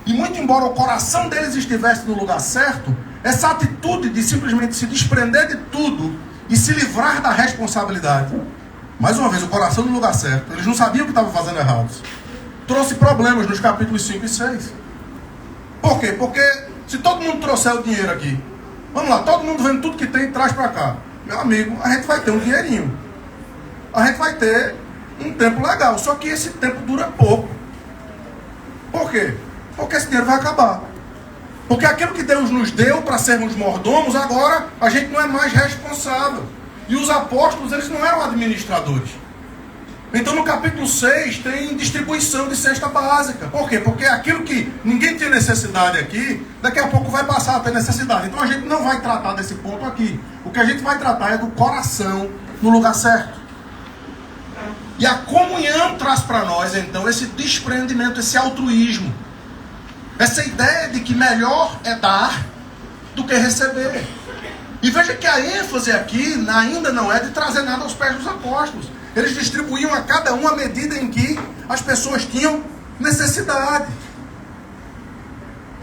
E muito embora o coração deles estivesse no lugar certo, essa atitude de simplesmente se desprender de tudo e se livrar da responsabilidade, mais uma vez, o coração no lugar certo, eles não sabiam que estavam fazendo errado, trouxe problemas nos capítulos 5 e 6. Por quê? Porque se todo mundo trouxer o dinheiro aqui, vamos lá, todo mundo vendo tudo que tem e traz para cá, meu amigo, a gente vai ter um dinheirinho, a gente vai ter um tempo legal, só que esse tempo dura pouco. Por quê? Porque esse dinheiro vai acabar. Porque aquilo que Deus nos deu para sermos mordomos, agora a gente não é mais responsável. E os apóstolos, eles não eram administradores. Então no capítulo 6 tem distribuição de cesta básica. Por quê? Porque aquilo que ninguém tinha necessidade aqui, daqui a pouco vai passar a ter necessidade. Então a gente não vai tratar desse ponto aqui. O que a gente vai tratar é do coração no lugar certo. E a comunhão traz para nós, então, esse desprendimento, esse altruísmo. Essa ideia de que melhor é dar do que receber. E veja que a ênfase aqui ainda não é de trazer nada aos pés dos apóstolos. Eles distribuíam a cada um à medida em que as pessoas tinham necessidade.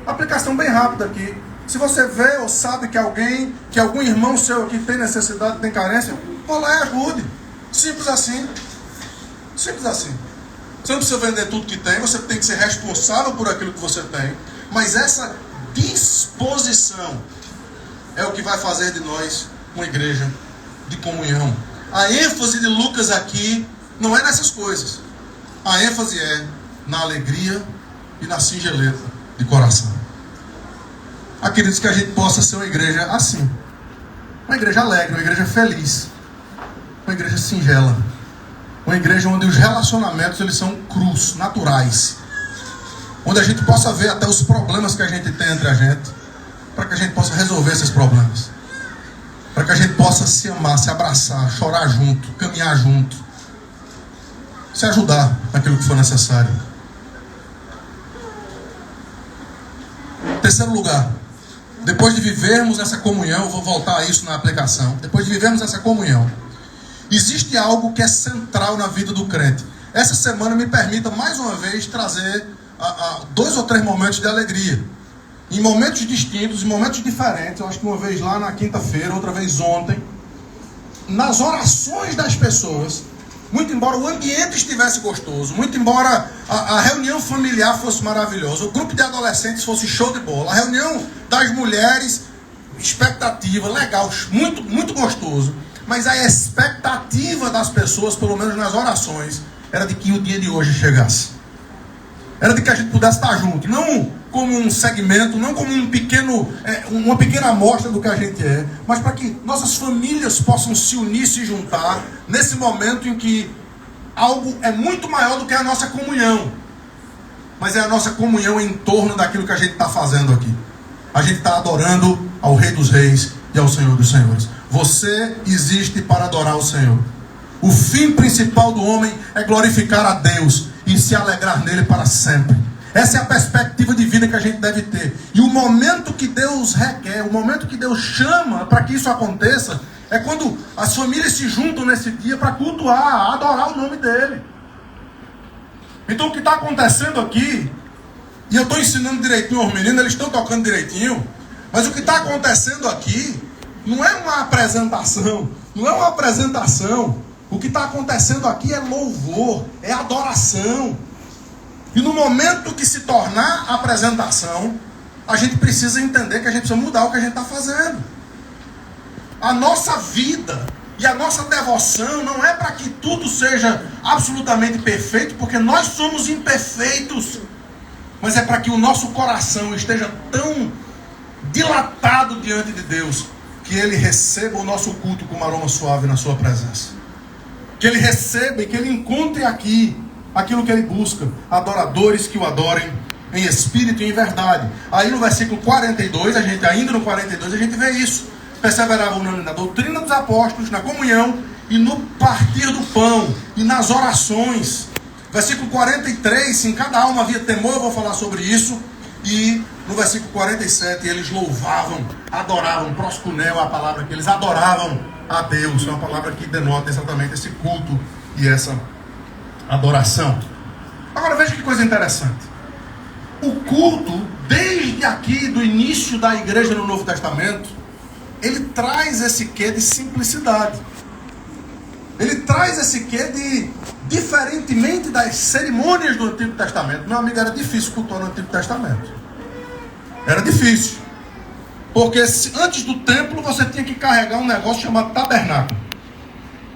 Aplicação bem rápida aqui. Se você vê ou sabe que algum irmão seu aqui tem necessidade, tem carência, vá lá e ajude. Simples assim. Simples assim. Você não precisa vender tudo que tem, você tem que ser responsável por aquilo que você tem. Mas essa disposição é o que vai fazer de nós uma igreja de comunhão. A ênfase de Lucas aqui não é nessas coisas. A ênfase é na alegria e na singeleza de coração. Queridos, que a gente possa ser uma igreja assim. Uma igreja alegre, uma igreja feliz. Uma igreja singela. Uma igreja onde os relacionamentos eles são crus, naturais. Onde a gente possa ver até os problemas que a gente tem entre a gente, para que a gente possa resolver esses problemas. Para que a gente possa se amar, se abraçar, chorar junto, caminhar junto. Se ajudar naquilo que for necessário. Terceiro lugar. Depois de vivermos essa comunhão, eu vou voltar a isso na aplicação. Depois de vivermos essa comunhão, existe algo que é central na vida do crente. Essa semana me permita mais uma vez trazer 2 ou 3 momentos de alegria. Em momentos distintos, em momentos diferentes. Eu acho que uma vez lá na quinta-feira, outra vez ontem. Nas orações das pessoas, muito embora o ambiente estivesse gostoso, muito embora a reunião familiar fosse maravilhosa, o grupo de adolescentes fosse show de bola, a reunião das mulheres, expectativa, legal, muito, muito gostoso, mas a expectativa das pessoas, pelo menos nas orações, era de que o dia de hoje chegasse. Era de que a gente pudesse estar junto, não como um segmento, não como uma pequena amostra do que a gente é, mas para que nossas famílias possam se unir, se juntar, nesse momento em que algo é muito maior do que a nossa comunhão. Mas é a nossa comunhão em torno daquilo que a gente está fazendo aqui. A gente está adorando ao Rei dos Reis e ao Senhor dos Senhores. Você existe para adorar o Senhor. O fim principal do homem é glorificar a Deus e se alegrar nele para sempre. Essa é a perspectiva de vida que a gente deve ter. E o momento que Deus requer, o momento que Deus chama para que isso aconteça, é quando as famílias se juntam nesse dia para cultuar, adorar o nome dele. Então o que está acontecendo aqui, e eu estou ensinando direitinho aos meninos, eles estão tocando direitinho, mas o que está acontecendo aqui não é uma apresentação, não é uma apresentação. O que está acontecendo aqui é louvor, é adoração. E no momento que se tornar apresentação, a gente precisa entender que a gente precisa mudar o que a gente está fazendo. A nossa vida e a nossa devoção não é para que tudo seja absolutamente perfeito, porque nós somos imperfeitos, mas é para que o nosso coração esteja tão dilatado diante de Deus, que Ele receba o nosso culto com um aroma suave na sua presença. Que Ele receba e que Ele encontre aqui aquilo que Ele busca, adoradores que o adorem em espírito e em verdade. Aí no versículo 42, ainda no 42, a gente vê isso. Perseveravam na doutrina dos apóstolos, na comunhão e no partir do pão e nas orações. Versículo 43, se em cada alma havia temor, eu vou falar sobre isso. E no versículo 47, eles louvavam, adoravam, proskuneo, a palavra que eles adoravam a Deus. É uma palavra que denota exatamente esse culto e essa adoração. Agora veja que coisa interessante. O culto, desde aqui do início da igreja no Novo Testamento, ele traz esse quê de simplicidade. Ele traz esse quê de, diferentemente das cerimônias do Antigo Testamento. Meu amigo, era difícil cultuar no Antigo Testamento. Era difícil. Porque antes do templo você tinha que carregar um negócio chamado tabernáculo.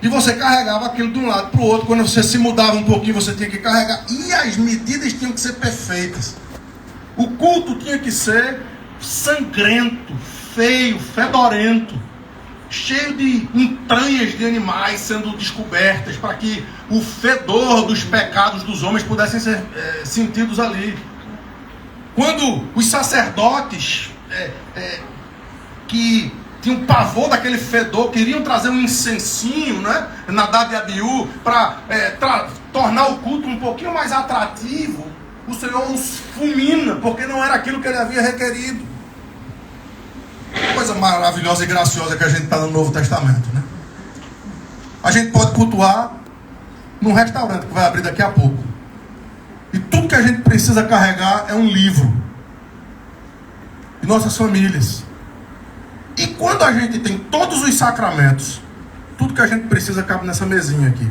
E você carregava aquilo de um lado para o outro. Quando você se mudava um pouquinho, você tinha que carregar. E as medidas tinham que ser perfeitas. O culto tinha que ser sangrento, feio, fedorento, cheio de entranhas de animais sendo descobertas, para que o fedor dos pecados dos homens pudessem ser sentidos ali. Quando os sacerdotes que tinham pavor daquele fedor, queriam trazer um incensinho, né, Nadab e Abiú, para tornar o culto um pouquinho mais atrativo, o Senhor os fulmina, porque não era aquilo que ele havia requerido. Coisa maravilhosa e graciosa que a gente está no Novo Testamento, né? A gente pode cultuar num restaurante que vai abrir daqui a pouco. E tudo que a gente precisa carregar é um livro. E nossas famílias. E quando a gente tem todos os sacramentos, tudo que a gente precisa cabe nessa mesinha aqui.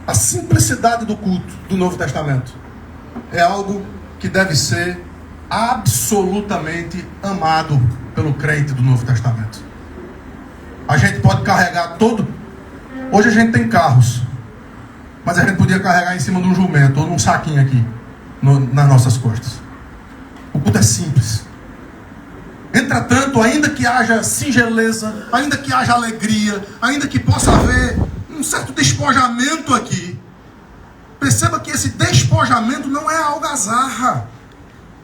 A simplicidade do culto do Novo Testamento é algo que deve ser absolutamente amado pelo crente do Novo Testamento. A gente pode carregar todo... Hoje a gente tem carros, mas a gente podia carregar em cima de um jumento ou num saquinho aqui nas nossas costas. O culto é simples. Entretanto, ainda que haja singeleza, ainda que haja alegria, ainda que possa haver um certo despojamento aqui, perceba que esse despojamento não é algazarra,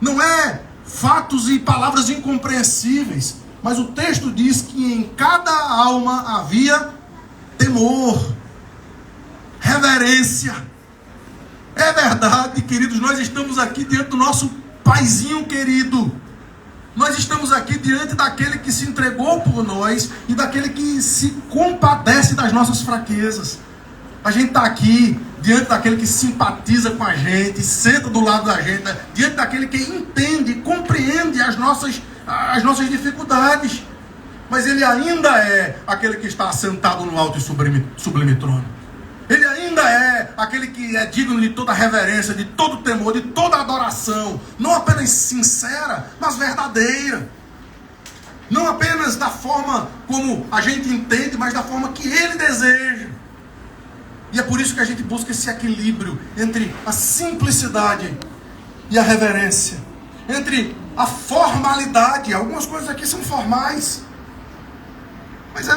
não é fatos e palavras incompreensíveis, mas o texto diz que em cada alma havia temor, reverência. É verdade, queridos, nós estamos aqui diante do nosso paizinho querido. Nós estamos aqui diante daquele que se entregou por nós e daquele que se compadece das nossas fraquezas. A gente está aqui diante daquele que simpatiza com a gente, senta do lado da gente, diante daquele que entende, compreende as nossas dificuldades. Mas ele ainda é aquele que está sentado no alto e sublime trono. ainda é aquele que é digno de toda reverência, de todo temor, de toda adoração, não apenas sincera, mas verdadeira. Não apenas da forma como a gente entende, mas da forma que Ele deseja. E é por isso que a gente busca esse equilíbrio entre a simplicidade e a reverência, entre a formalidade. Algumas coisas aqui são formais, mas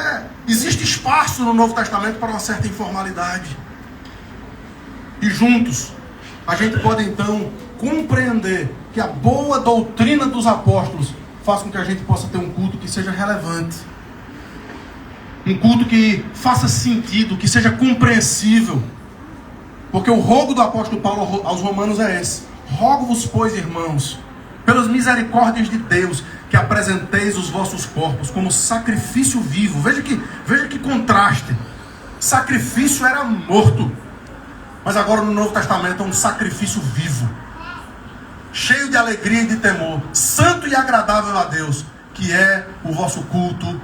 existe espaço no Novo Testamento para uma certa informalidade. E juntos a gente pode então compreender que a boa doutrina dos apóstolos faz com que a gente possa ter um culto que seja relevante, um culto que faça sentido, que seja compreensível. Porque o rogo do apóstolo Paulo aos romanos é esse: rogo-vos, pois, irmãos, pelas misericórdias de Deus, que apresenteis os vossos corpos como sacrifício vivo. Veja que contraste. Sacrifício era morto, mas agora no Novo Testamento é um sacrifício vivo, cheio de alegria e de temor, santo e agradável a Deus, que é o vosso culto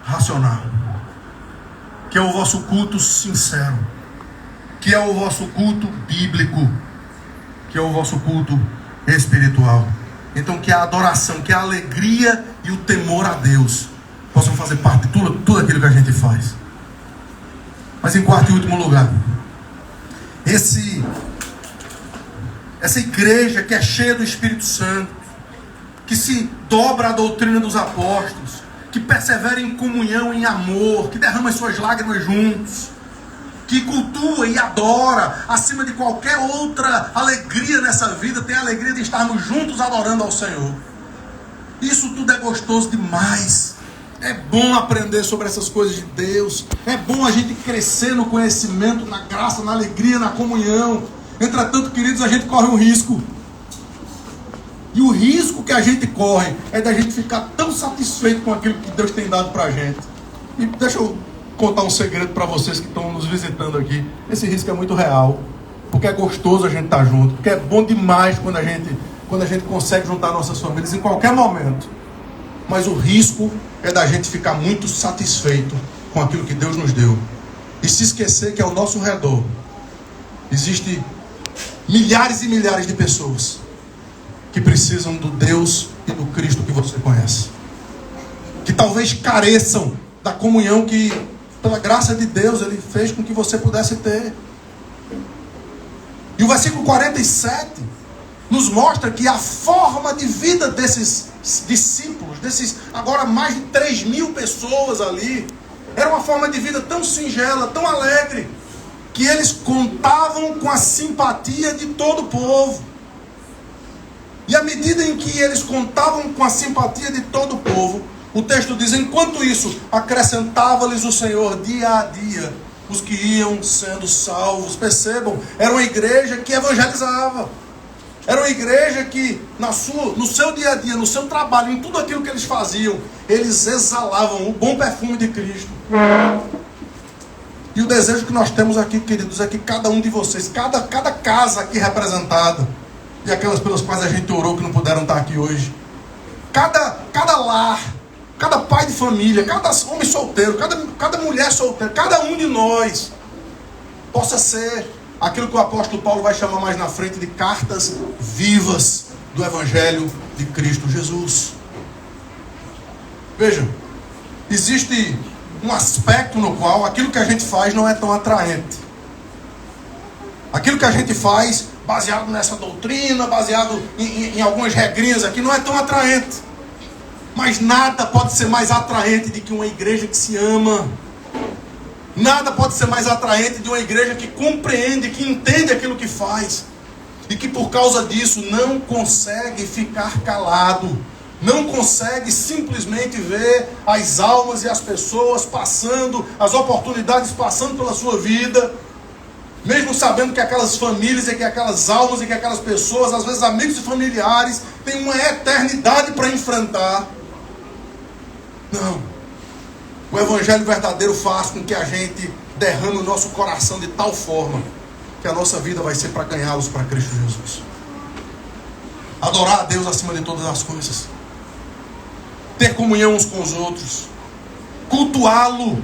racional, que é o vosso culto sincero, que é o vosso culto bíblico, que é o vosso culto espiritual. Então que a adoração, que a alegria e o temor a Deus possam fazer parte de tudo aquilo que a gente faz. Mas em quarto e último lugar, essa igreja que é cheia do Espírito Santo, que se dobra à doutrina dos apóstolos, que persevera em comunhão, em amor, que derrama as suas lágrimas juntos, que cultua e adora acima de qualquer outra alegria nessa vida, tem a alegria de estarmos juntos adorando ao Senhor. Isso tudo é gostoso demais. É bom aprender sobre essas coisas de Deus. É bom a gente crescer no conhecimento, na graça, na alegria, na comunhão. Entretanto, queridos, a gente corre um risco. E o risco que a gente corre é da gente ficar tão satisfeito com aquilo que Deus tem dado pra gente. E deixa eu contar um segredo para vocês que estão nos visitando aqui. Esse risco é muito real, porque é gostoso a gente estar junto, porque é bom demais quando a gente consegue juntar nossas famílias em qualquer momento. Mas o risco é da gente ficar muito satisfeito com aquilo que Deus nos deu e se esquecer que ao nosso redor existe milhares e milhares de pessoas que precisam do Deus e do Cristo que você conhece, que talvez careçam da comunhão que, pela graça de Deus, Ele fez com que você pudesse ter. E o versículo 47 nos mostra que a forma de vida desses discípulos, desses agora mais de 3.000 pessoas ali, era uma forma de vida tão singela, tão alegre, que eles contavam com a simpatia de todo o povo. E à medida em que eles contavam com a simpatia de todo o povo, o texto diz: enquanto isso, acrescentava-lhes o Senhor dia a dia os que iam sendo salvos. Percebam, era uma igreja que evangelizava. Era uma igreja que no seu dia a dia, no seu trabalho, em tudo aquilo que eles faziam, eles exalavam o bom perfume de Cristo. E o desejo que nós temos aqui, queridos, é que cada um de vocês, cada casa aqui representada, e aquelas pelas quais a gente orou que não puderam estar aqui hoje, cada lar, cada pai de família, cada homem solteiro, cada mulher solteira, cada um de nós possa ser aquilo que o apóstolo Paulo vai chamar mais na frente de cartas vivas do Evangelho de Cristo Jesus. Vejam, existe um aspecto no qual aquilo que a gente faz não é tão atraente. Aquilo que a gente faz, baseado nessa doutrina, baseado em algumas regrinhas aqui, não é tão atraente. Mas nada pode ser mais atraente do que uma igreja que se ama. Nada pode ser mais atraente de uma igreja que compreende, que entende aquilo que faz. E que por causa disso não consegue ficar calado. Não consegue simplesmente ver as almas e as pessoas passando, as oportunidades passando pela sua vida. Mesmo sabendo que aquelas famílias e que aquelas almas e que aquelas pessoas, às vezes amigos e familiares, têm uma eternidade para enfrentar. Não. O Evangelho verdadeiro faz com que a gente derrame o nosso coração de tal forma que a nossa vida vai ser para ganhá-los para Cristo Jesus. Adorar a Deus acima de todas as coisas. Ter comunhão uns com os outros. Cultuá-lo.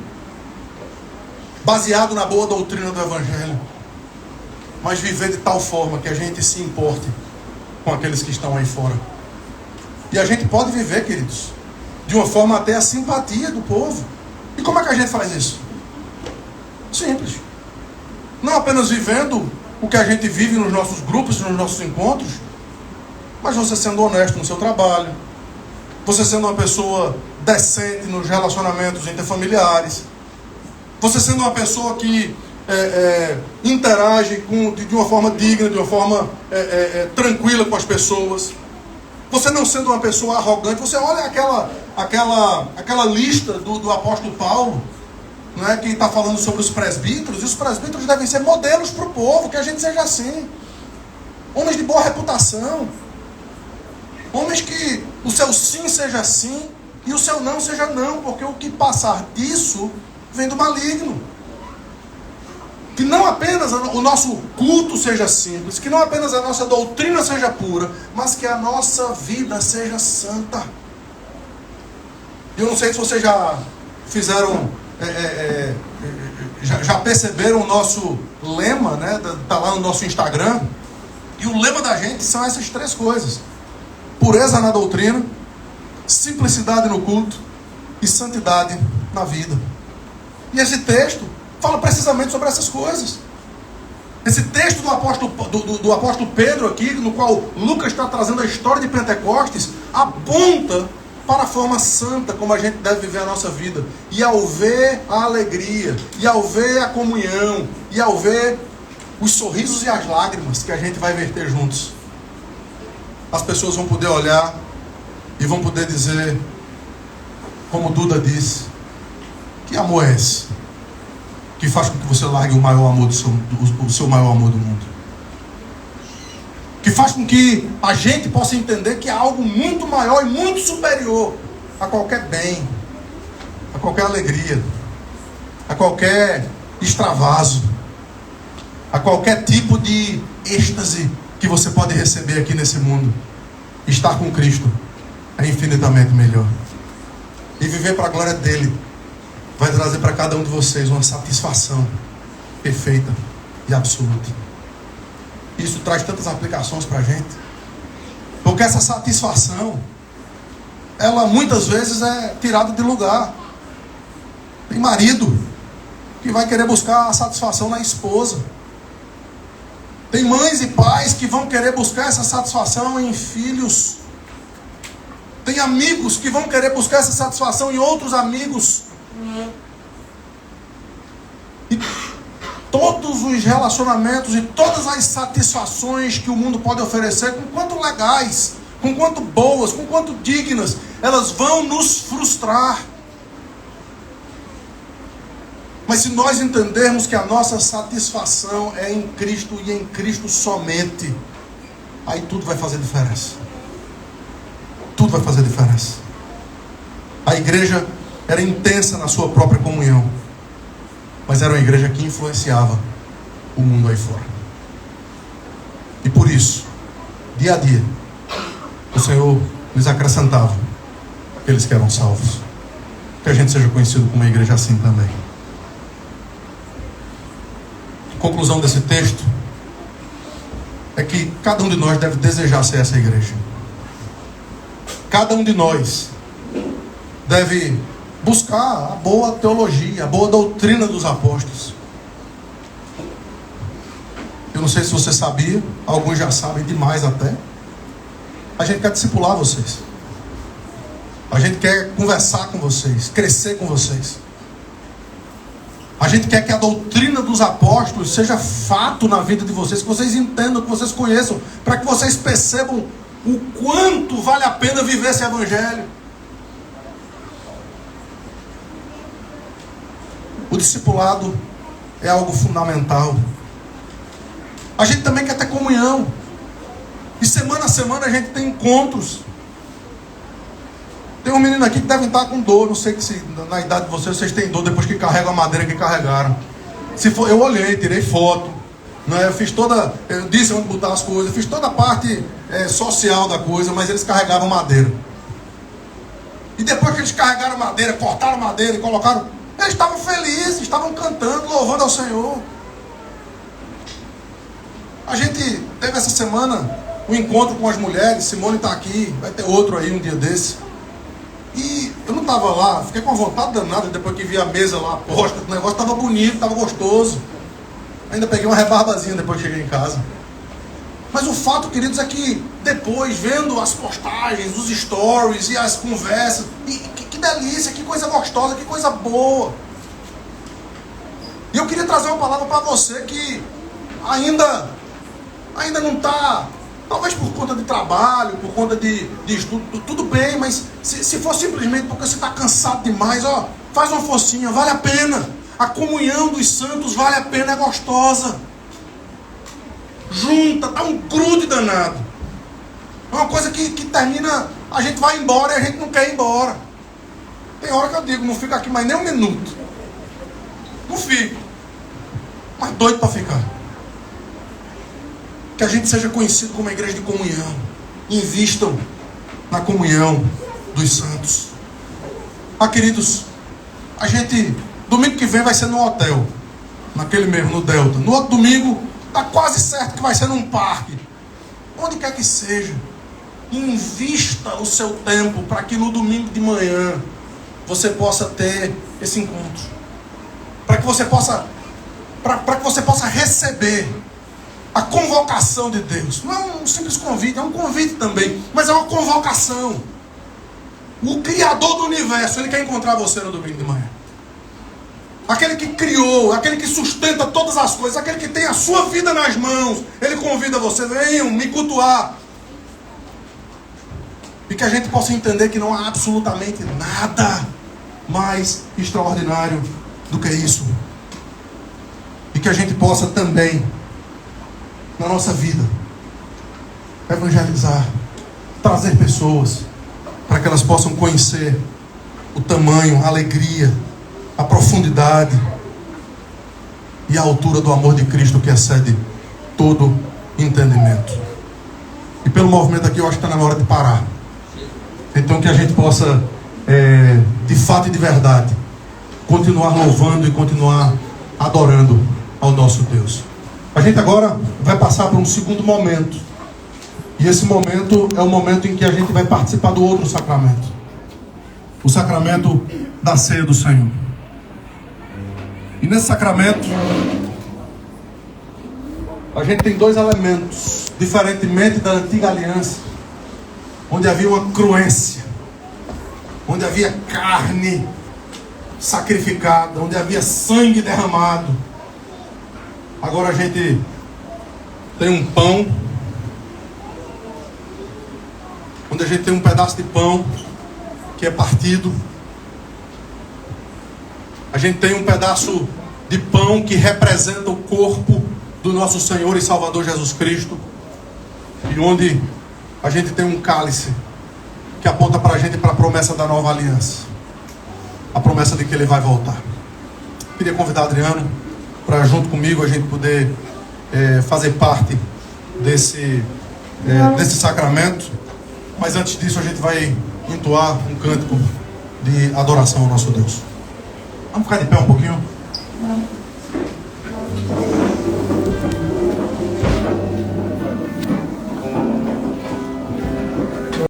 baseado na boa doutrina do Evangelho, mas viver de tal forma que a gente se importe com aqueles que estão aí fora. E a gente pode viver, queridos, de uma forma até a simpatia do povo. E como é que a gente faz isso? Simples. Não apenas vivendo o que a gente vive nos nossos grupos, nos nossos encontros, mas você sendo honesto no seu trabalho, você sendo uma pessoa decente nos relacionamentos interfamiliares, você sendo uma pessoa que interage de uma forma digna, de uma forma tranquila com as pessoas. Você não sendo uma pessoa arrogante. Você olha aquela lista do apóstolo Paulo, não é, que está falando sobre os presbíteros, e os presbíteros devem ser modelos para o povo, que a gente seja assim. Homens de boa reputação. Homens que o seu sim seja sim e o seu não seja não, porque o que passar disso vem do maligno. Que não apenas o nosso culto seja simples, que não apenas a nossa doutrina seja pura, mas que a nossa vida seja santa. Eu não sei se vocês já fizeram, já perceberam o nosso lema, né? Está lá no nosso Instagram. E o lema da gente são essas três coisas: pureza na doutrina, simplicidade no culto e santidade na vida. E esse texto fala precisamente sobre essas coisas. Esse texto do apóstolo Pedro aqui, no qual Lucas está trazendo a história de Pentecostes, aponta para a forma santa como a gente deve viver a nossa vida. E ao ver a alegria, e ao ver a comunhão, e ao ver os sorrisos e as lágrimas que a gente vai verter juntos, as pessoas vão poder olhar e vão poder dizer, como Duda disse: que amor é esse que faz com que você largue o maior amor o seu maior amor do mundo? Que faz com que a gente possa entender que há algo muito maior e muito superior a qualquer bem, a qualquer alegria, a qualquer extravaso, a qualquer tipo de êxtase que você pode receber aqui nesse mundo. Estar com Cristo é infinitamente melhor. E viver para a glória dele vai trazer para cada um de vocês uma satisfação perfeita e absoluta. Isso traz tantas aplicações para a gente, porque essa satisfação, ela muitas vezes é tirada de lugar. Tem marido que vai querer buscar a satisfação na esposa. Tem mães e pais que vão querer buscar essa satisfação em filhos. Tem amigos que vão querer buscar essa satisfação em outros amigos. E todos os relacionamentos e todas as satisfações que o mundo pode oferecer, com quanto legais, com quanto boas, com quanto dignas, elas vão nos frustrar. Mas se nós entendermos que a nossa satisfação é em Cristo e em Cristo somente, aí tudo vai fazer diferença. Tudo vai fazer diferença. A igreja era intensa na sua própria comunhão, mas era uma igreja que influenciava o mundo aí fora. E por isso, dia a dia, o Senhor lhes acrescentava aqueles que eram salvos. Que a gente seja conhecido como uma igreja assim também. A conclusão desse texto é que cada um de nós deve desejar ser essa igreja. Cada um de nós deve buscar a boa teologia, a boa doutrina dos apóstolos. Eu não sei se você sabia, alguns já sabem demais até. A gente quer discipular vocês. A gente quer conversar com vocês, crescer com vocês. A gente quer que a doutrina dos apóstolos seja fato na vida de vocês, que vocês entendam, que vocês conheçam, para que vocês percebam o quanto vale a pena viver esse evangelho. O discipulado é algo fundamental. A gente também quer ter comunhão. E semana a semana a gente tem encontros. Tem um menino aqui que deve estar com dor. Não sei se na idade de vocês têm dor depois que carregam a madeira que carregaram. Se for, eu olhei, tirei foto. Né? Eu disse onde botar as coisas. Fiz toda a parte social da coisa, mas eles carregavam madeira. E depois que eles carregaram madeira, cortaram madeira e colocaram, Eles estavam felizes, estavam cantando, louvando ao Senhor. A gente teve essa semana um encontro com as mulheres. Simone está aqui, vai ter outro aí um dia desse. E eu não estava lá, fiquei com vontade danada depois que vi a mesa lá posta. O negócio estava bonito, estava gostoso. Ainda peguei uma rebarbazinha depois que cheguei em casa. Mas o fato, queridos, é que depois, vendo as postagens, os stories e as conversas, que delícia, que coisa gostosa, que coisa boa. E eu queria trazer uma palavra para você que ainda não está, talvez por conta de trabalho, por conta de estudo, tudo bem, mas se for simplesmente porque você está cansado demais, ó, faz uma forcinha, vale a pena. A comunhão dos santos vale a pena, é gostosa. Junta, dá um grude danado. É uma coisa que termina, a gente vai embora e a gente não quer ir embora. Tem hora que eu digo, não fico aqui mais nem um minuto. Não fico. Mas doido para ficar. Que a gente seja conhecido como uma igreja de comunhão. Invistam na comunhão dos santos. Queridos, a gente, domingo que vem vai ser no hotel. Naquele mesmo, no Delta. No outro domingo, está quase certo que vai ser num parque. Onde quer que seja. Invista o seu tempo para que no domingo de manhã você possa ter esse encontro. Para que você possa receber a convocação de Deus. Não é um simples convite, é um convite também, mas é uma convocação. O Criador do universo, Ele quer encontrar você no domingo de manhã. Aquele que criou, aquele que sustenta todas as coisas, aquele que tem a sua vida nas mãos, Ele convida você, venham me cultuar. E que a gente possa entender que não há absolutamente nada mais extraordinário do que isso. E que a gente possa também, na nossa vida, evangelizar, trazer pessoas para que elas possam conhecer o tamanho, a alegria, a profundidade e a altura do amor de Cristo que excede todo entendimento. E pelo movimento aqui eu acho que está na hora de parar. Então que a gente possa, de fato e de verdade, continuar louvando e continuar adorando ao nosso Deus. A gente agora vai passar por um segundo momento. E esse momento é o momento em que a gente vai participar do outro sacramento. O sacramento da ceia do Senhor. E nesse sacramento, a gente tem dois elementos, diferentemente da antiga aliança, onde havia uma cruência, onde havia carne sacrificada, onde havia sangue derramado. Agora a gente tem um pão, onde a gente tem um pedaço de pão que é partido. A gente tem um pedaço de pão que representa o corpo do nosso Senhor e Salvador Jesus Cristo. E onde a gente tem um cálice que aponta para a gente para a promessa da nova aliança. A promessa de que Ele vai voltar. Queria convidar Adriano para junto comigo a gente poder fazer parte desse sacramento. Mas antes disso a gente vai entoar um cântico de adoração ao nosso Deus. Vamos ficar de pé um pouquinho?